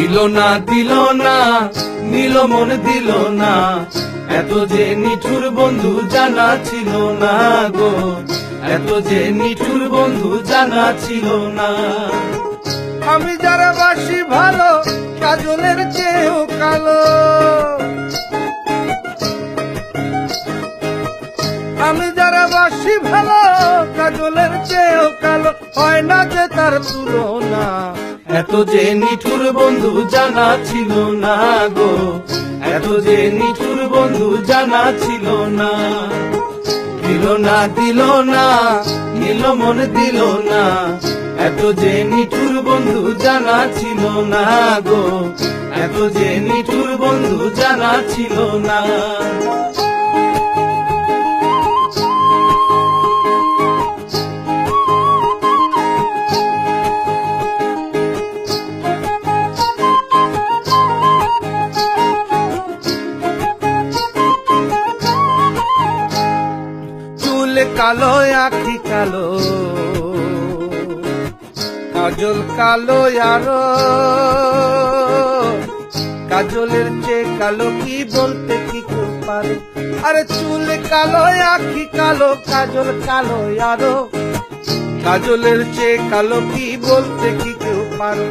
দিল না নিল মন দিল না, এত যে নিঠুর বন্ধু জানা ছিল না গো, এত যে নিঠুর বন্ধু জানা ছিল না। আমি যারা বাসি ভালো কাজলের চেয়েও কালো, আমি যারা বাসি ভালো কাজলের চেয়েও কালো, হয় না যে তার তুলনা। এত যে নিঠুর বন্ধু জানা ছিল না গো, এত যে নিঠুর বন্ধু জানা ছিল না। দিল না নিল মন দিল না, এত যে নিঠুর বন্ধু জানা ছিল না গো, এত যে নিঠুর বন্ধু জানা ছিল না। কালো আখি কালো, কাজল কালো আরো, কাজলের চেয়ে কালো কি বলতে কি কেউ পারে? আরে চুল কালো আখি কালো, কাজল কালো আরো, কাজলের চেয়ে কালো কি বলতে কি কেউ পারে?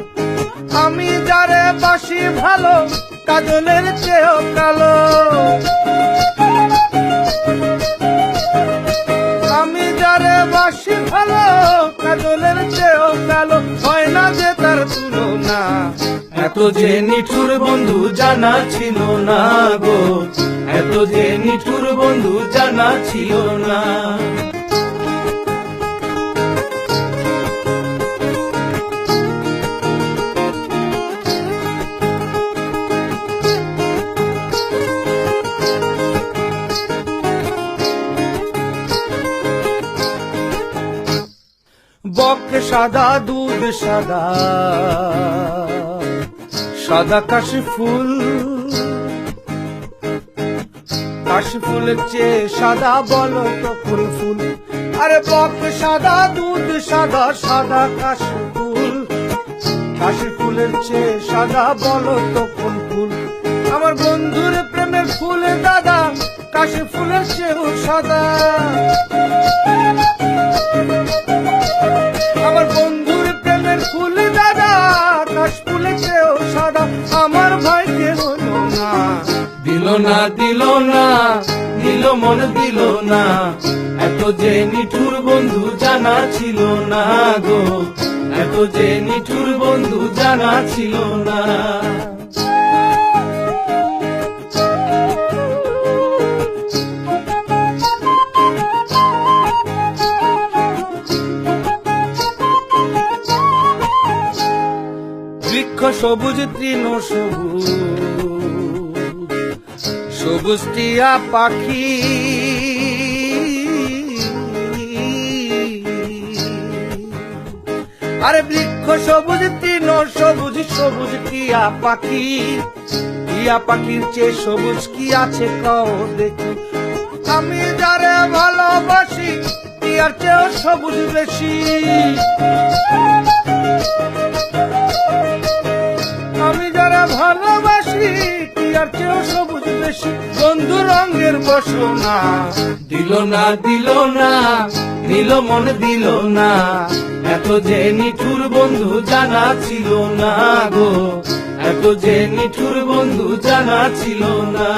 আমি যারে বাসি ভালো কাজলের চেয়েও কালো, আমি যারে বাসি ভালো কাজলের চেয়েও কালো, হয় না যে তার তুলনা। এত যে নিঠুর বন্ধু জানা ছিল না গো, এত যে নিঠুর বন্ধু জানা ছিল না। বক সাদা দুধ সাদা, সাদা কাশি ফুল, কাশি ফুলের চেয়ে সাদা বলো তো ফুল ফুল। আরে বক সাদা দুধ সাদা, সাদা কাশি ফুল, কাশি ফুলের চেয়ে সাদা বলো তো কোন ফুল? আমার বন্ধুর প্রেমের ফুল দাদা, কাশি ফুলের চেয়েও সাদা। আমার বন্ধুর প্রেমের ফুল দাদা, কাশ ফুলের চেয়েও সাদা, আমার ভাইকে হলো না। দিল না নিল মন দিল না, এত যে নিঠুর বন্ধু জানা ছিল না গো, এত যে নিঠুর বন্ধু জানা ছিল না। বৃক্ষ সবুজ তৃণ সবুজ, সবুজ টিয়া পাখি, আরে বৃক্ষ সবুজ তৃণ সবুজ, সবুজ টিয়া পাখি, টিয়া পাখির চেয়ে সবুজ কি আছে কও দেখি? আমি যারে ভালোবাসি টিয়ার চেয়েও সবুজ বেশি, আমি যারা ভালোবাসি টিয়ার চেয়েও সবুজ বেশি, বন্ধু রঙের বসনা। দিল না নিল মন দিল না, এত যে নিঠুর বন্ধু জানা ছিল না গো, এত যে নিঠুর বন্ধু জানা ছিল না।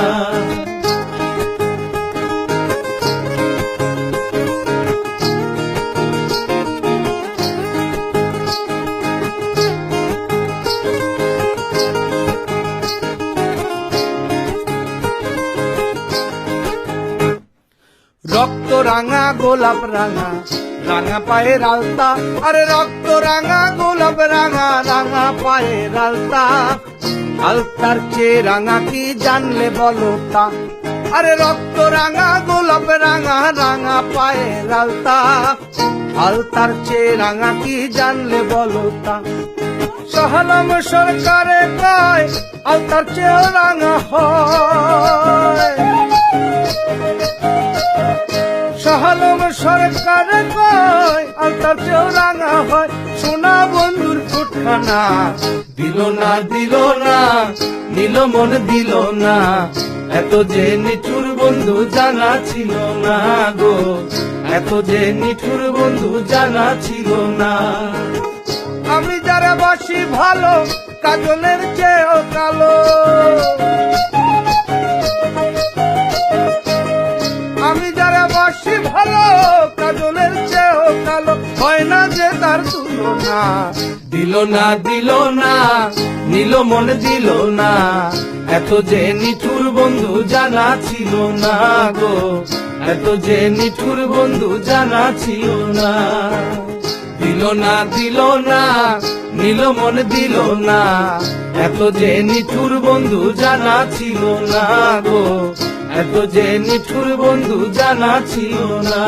রক্ত রাঙা গোলাপ রাঙা, রাঙা পায়ের আলতা, আরে রক্ত রাঙা গোলাপ রাঙা, রাঙা পায়ের আলতা, আলতার চেয়ে রাঙা কি জানলে বলো তা? আরে রক্ত রাঙা গোলাপ রাঙা, রাঙা পায়ের আলতা, আলতার চেয়ে রাঙা কি জানলে বলো তা? সহলম সরকারে কয় আলতার চেয়েও রাঙা হয়, সহলম সরকারে কয় আলতার চেয়েও রাঙা হয়। সোনা বন্ধুর ফুটল খানা দিল না দিল না নিল মন দিল না এত যে নিঠুর বন্ধু জানা ছিল না গো এত যে নিঠুর বন্ধু জানা ছিল না আমি যারা বাসি ভালো কাজলের চেয়েও কালো আমি যারা বাসি ভালো কাজলের চেয়েও কালো হয় না যে তার তুলনা দিল না দিল না নিল মন দিল না এত যে নিঠুর বন্ধু জানা ছিল না গো এত যে নিঠুর বন্ধু জানা ছিল না দিল না দিল না নিল মন দিল না এত যে নিঠুর বন্ধু জানা ছিল না গো এত যে নিঠুর বন্ধু জানা ছিল না